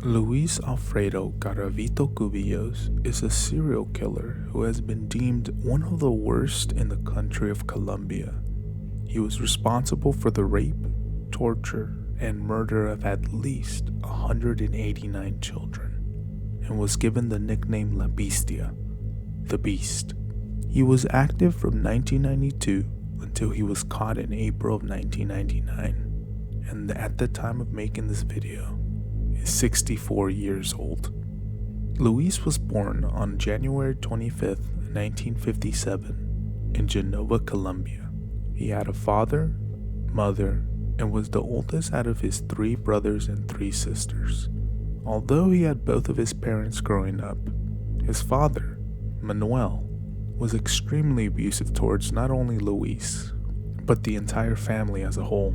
Luis Alfredo Garavito Cubillos is a serial killer who has been deemed one of the worst in the country of Colombia. He was responsible for the rape, torture, and murder of at least 189 children, and was given the nickname La Bestia, the Beast. He was active from 1992 until he was caught in April of 1999, and at the time of making this video, is 64 years old. Luis was born on January 25th, 1957 in Genova, Colombia. He had a father, mother, and was the oldest out of his 3 brothers and 3 sisters. Although he had both of his parents growing up, his father, Manuel, was extremely abusive towards not only Luis, but the entire family as a whole,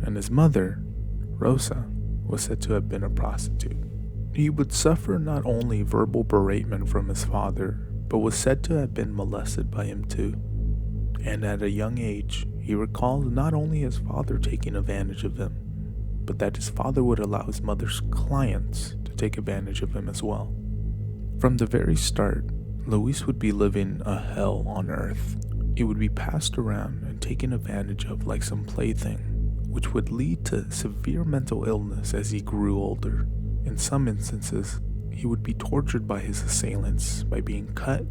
and his mother, Rosa, was said to have been a prostitute. He would suffer not only verbal beratement from his father, but was said to have been molested by him too. And at a young age, he recalled not only his father taking advantage of him, but that his father would allow his mother's clients to take advantage of him as well. From the very start, Luis would be living a hell on earth. He would be passed around and taken advantage of like some plaything, which would lead to severe mental illness as he grew older. In some instances, he would be tortured by his assailants by being cut,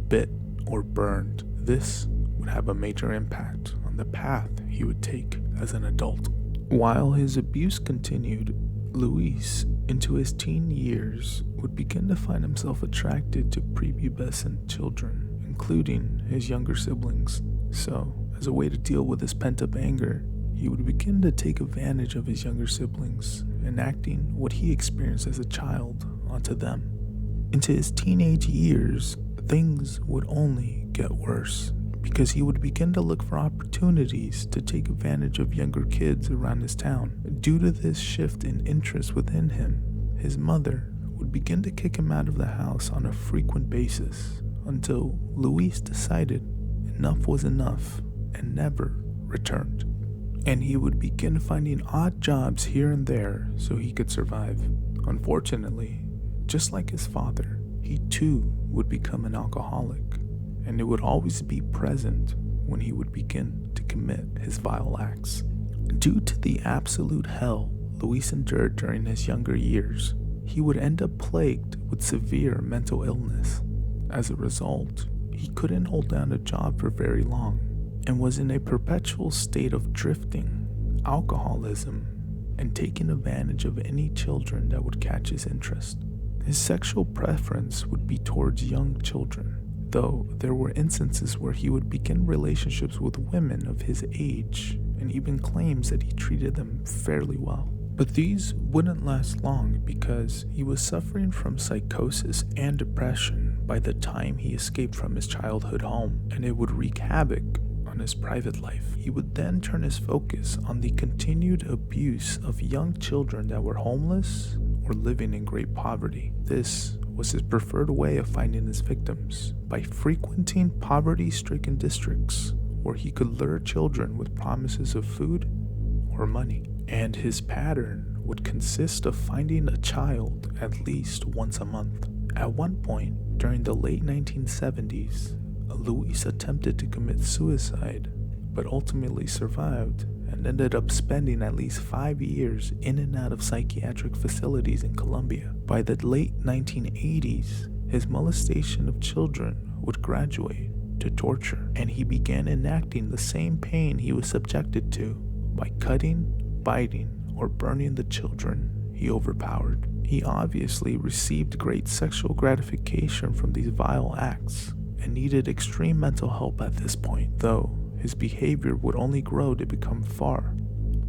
bit, or burned. This would have a major impact on the path he would take as an adult. While his abuse continued, Luis, into his teen years, would begin to find himself attracted to prepubescent children, including his younger siblings. So, as a way to deal with his pent-up anger, he would begin to take advantage of his younger siblings, enacting what he experienced as a child onto them. Into his teenage years, things would only get worse, because he would begin to look for opportunities to take advantage of younger kids around his town. Due to this shift in interest within him, his mother would begin to kick him out of the house on a frequent basis, until Luis decided enough was enough and never returned. And he would begin finding odd jobs here and there so he could survive. Unfortunately, just like his father, he too would become an alcoholic, and it would always be present when he would begin to commit his vile acts. Due to the absolute hell Luis endured during his younger years, he would end up plagued with severe mental illness. As a result, he couldn't hold down a job for very long, and was in a perpetual state of drifting, alcoholism, and taking advantage of any children that would catch his interest. His sexual preference would be towards young children, though there were instances where he would begin relationships with women of his age, and even claims that he treated them fairly well. But these wouldn't last long, because he was suffering from psychosis and depression by the time he escaped from his childhood home, and it would wreak havoc on his private life. He would then turn his focus on the continued abuse of young children that were homeless or living in great poverty. This was his preferred way of finding his victims, by frequenting poverty-stricken districts where he could lure children with promises of food or money. And his pattern would consist of finding a child at least once a month. At one point, during the late 1970s, Luis attempted to commit suicide, but ultimately survived and ended up spending at least 5 years in and out of psychiatric facilities in Colombia. By the late 1980s, his molestation of children would graduate to torture, and he began enacting the same pain he was subjected to by cutting, biting, or burning the children he overpowered. He obviously received great sexual gratification from these vile acts, and needed extreme mental help at this point, though his behavior would only grow to become far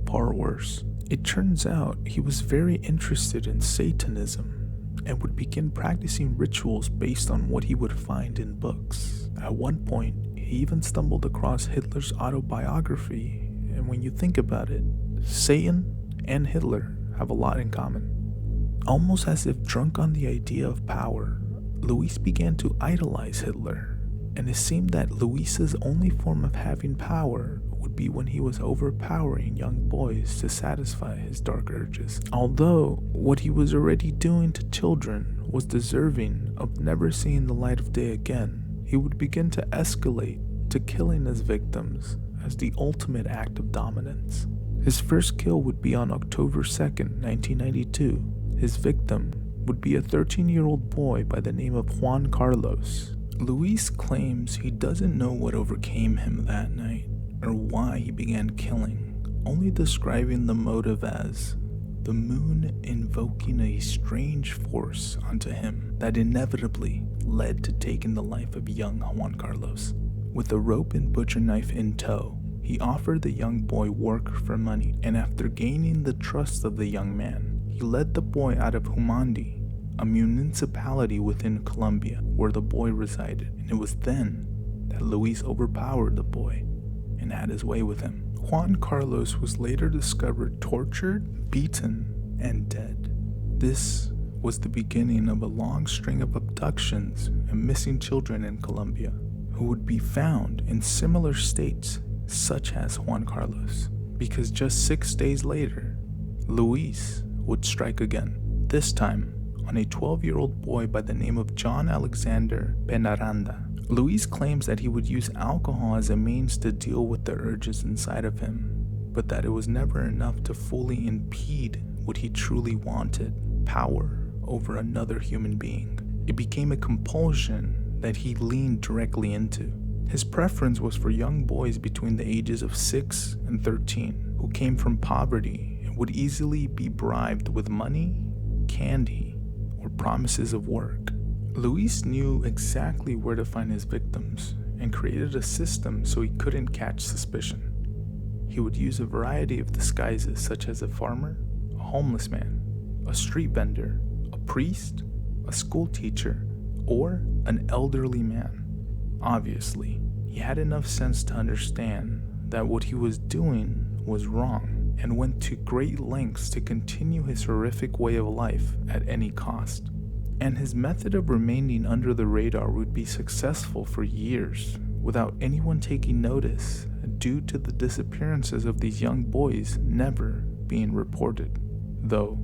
worse. It turns out he was very interested in Satanism, and would begin practicing rituals based on what he would find in books. At one point, he even stumbled across Hitler's autobiography, and when you think about it, Satan and Hitler have a lot in common. Almost as if drunk on the idea of power, Luis began to idolize Hitler, and it seemed that Luis's only form of having power would be when he was overpowering young boys to satisfy his dark urges. Although what he was already doing to children was deserving of never seeing the light of day again, he would begin to escalate to killing his victims as the ultimate act of dominance. His first kill would be on October 2nd, 1992. His victim would be a 13-year-old boy by the name of Juan Carlos. Luis claims he doesn't know what overcame him that night or why he began killing, only describing the motive as the moon invoking a strange force onto him that inevitably led to taking the life of young Juan Carlos. With a rope and butcher knife in tow, he offered the young boy work for money, and after gaining the trust of the young man, he led the boy out of Humandi, a municipality within Colombia where the boy resided, and it was then that Luis overpowered the boy and had his way with him. Juan Carlos was later discovered tortured, beaten, and dead. This was the beginning of a long string of abductions and missing children in Colombia, who would be found in similar states such as Juan Carlos, because just 6 days later, Luis would strike again, this time on a 12-year-old boy by the name of John Alexander Penaranda. Luis claims that he would use alcohol as a means to deal with the urges inside of him, but that it was never enough to fully impede what he truly wanted, power over another human being. It became a compulsion that he leaned directly into. His preference was for young boys between the ages of 6 and 13 who came from poverty and would easily be bribed with money, candy, or promises of work. Luis knew exactly where to find his victims and created a system so he couldn't catch suspicion. He would use a variety of disguises such as a farmer, a homeless man, a street vendor, a priest, a school teacher, or an elderly man. Obviously, he had enough sense to understand that what he was doing was wrong and went to great lengths to continue his horrific way of life at any cost. And his method of remaining under the radar would be successful for years without anyone taking notice due to the disappearances of these young boys never being reported. Though,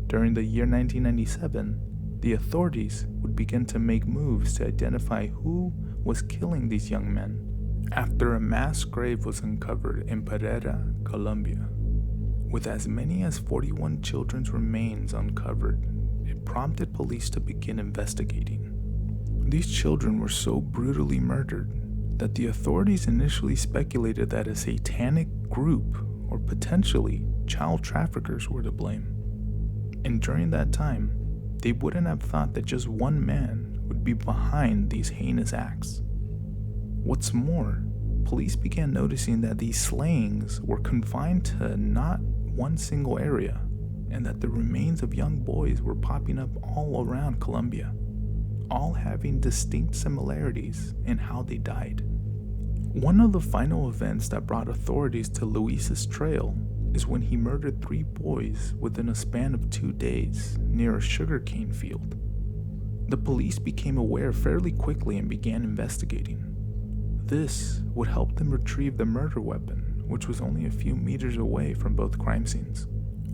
during the year 1997, the authorities would begin to make moves to identify who was killing these young men after a mass grave was uncovered in Pereira, Colombia. With as many as 41 children's remains uncovered, it prompted police to begin investigating. These children were so brutally murdered that the authorities initially speculated that a satanic group or potentially child traffickers were to blame. And during that time, they wouldn't have thought that just one man would be behind these heinous acts. What's more, police began noticing that these slayings were confined to not one single area, and that the remains of young boys were popping up all around Colombia, all having distinct similarities in how they died. One of the final events that brought authorities to Luis's trail is when he murdered 3 boys within a span of 2 days near a sugarcane field. The police became aware fairly quickly and began investigating. This would help them retrieve the murder weapon, which was only a few meters away from both crime scenes.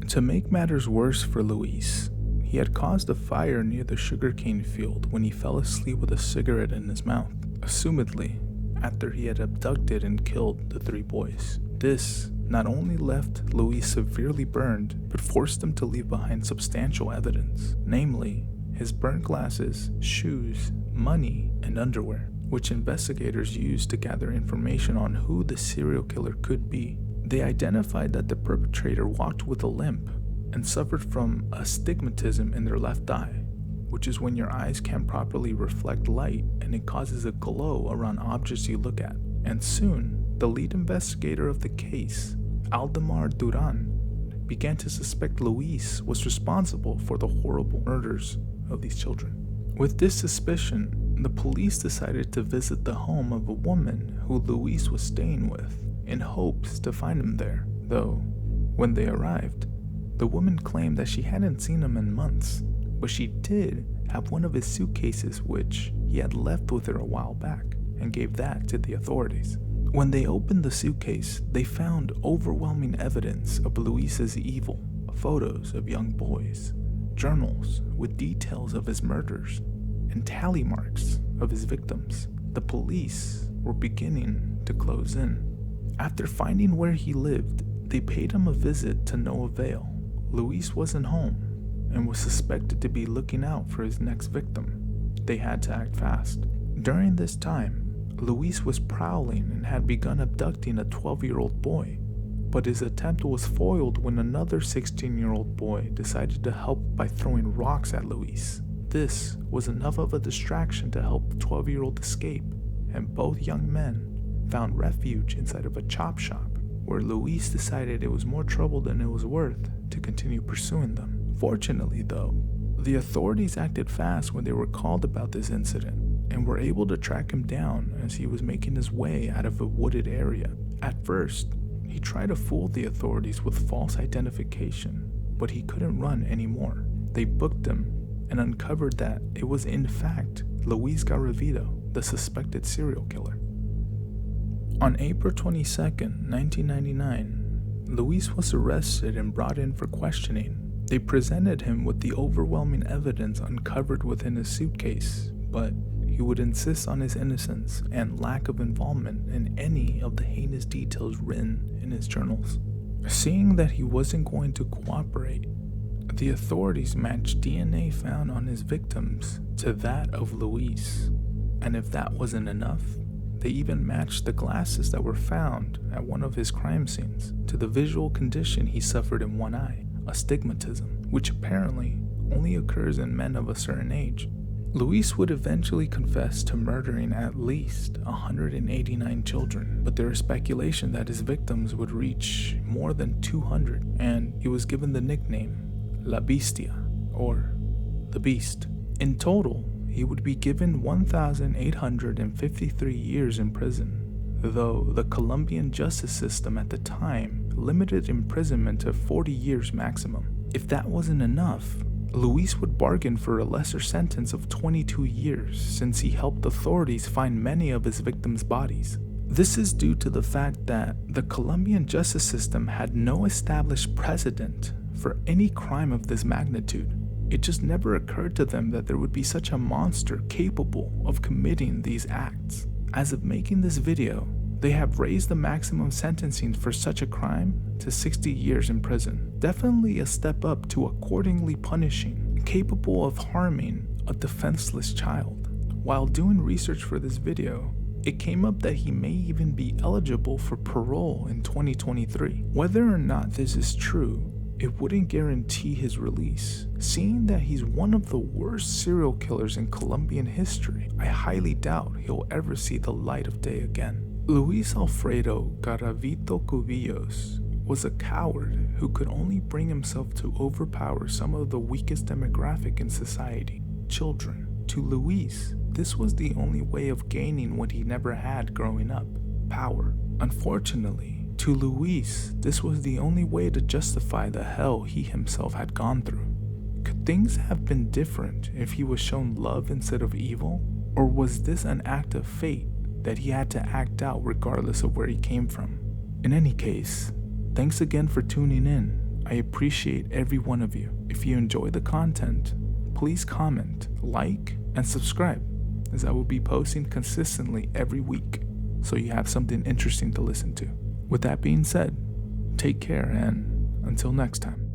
To make matters worse for Luis, he had caused a fire near the sugarcane field when he fell asleep with a cigarette in his mouth, assumedly after he had abducted and killed the 3 boys. This not only left Luis severely burned, but forced him to leave behind substantial evidence, namely his burnt glasses, shoes, money, and underwear, which investigators used to gather information on who the serial killer could be. They identified that the perpetrator walked with a limp and suffered from astigmatism in their left eye, which is when your eyes can't properly reflect light and it causes a glow around objects you look at. And soon, the lead investigator of the case, Aldemar Duran, began to suspect Luis was responsible for the horrible murders of these children. With this suspicion, the police decided to visit the home of a woman who Luis was staying with in hopes to find him there, though when they arrived, the woman claimed that she hadn't seen him in months, but she did have one of his suitcases which he had left with her a while back and gave that to the authorities. When they opened the suitcase, they found overwhelming evidence of Luis's evil: photos of young boys, journals with details of his murders, and tally marks of his victims. The police were beginning to close in. After finding where he lived, they paid him a visit to no avail. Luis wasn't home and was suspected to be looking out for his next victim. They had to act fast. During this time, Luis was prowling and had begun abducting a 12-year-old boy, but his attempt was foiled when another 16-year-old boy decided to help by throwing rocks at Luis. This was enough of a distraction to help the 12-year-old escape, and both young men found refuge inside of a chop shop, where Luis decided it was more trouble than it was worth to continue pursuing them. Fortunately, though, the authorities acted fast when they were called about this incident, and were able to track him down as he was making his way out of a wooded area. At first, he tried to fool the authorities with false identification, but he couldn't run anymore. They booked him and uncovered that it was in fact Luis Garavito, the suspected serial killer. On April 22, 1999, Luis was arrested and brought in for questioning. They presented him with the overwhelming evidence uncovered within his suitcase, but he would insist on his innocence and lack of involvement in any of the heinous details written in his journals. Seeing that he wasn't going to cooperate, the authorities matched DNA found on his victims to that of Luis. And if that wasn't enough, they even matched the glasses that were found at one of his crime scenes to the visual condition he suffered in one eye, astigmatism, which apparently only occurs in men of a certain age. Luis would eventually confess to murdering at least 189 children, but there is speculation that his victims would reach more than 200, and he was given the nickname La Bestia, or the Beast. In total, he would be given 1,853 years in prison, though the Colombian justice system at the time limited imprisonment to 40 years maximum. If that wasn't enough, Luis would bargain for a lesser sentence of 22 years since he helped authorities find many of his victims' bodies. This is due to the fact that the Colombian justice system had no established precedent for any crime of this magnitude. It just never occurred to them that there would be such a monster capable of committing these acts. As of making this video, they have raised the maximum sentencing for such a crime to 60 years in prison. Definitely a step up to accordingly punishing, capable of harming a defenseless child. While doing research for this video, it came up that he may even be eligible for parole in 2023. Whether or not this is true, it wouldn't guarantee his release. Seeing that he's one of the worst serial killers in Colombian history, I highly doubt he'll ever see the light of day again. Luis Alfredo Garavito Cubillos was a coward who could only bring himself to overpower some of the weakest demographic in society, children. To Luis, this was the only way of gaining what he never had growing up: power. Unfortunately, to Luis, this was the only way to justify the hell he himself had gone through. Could things have been different if he was shown love instead of evil? Or was this an act of fate that he had to act out regardless of where he came from? In any case, thanks again for tuning in. I appreciate every one of you. If you enjoy the content, please comment, like, and subscribe, as I will be posting consistently every week, so you have something interesting to listen to. With that being said, take care, and until next time.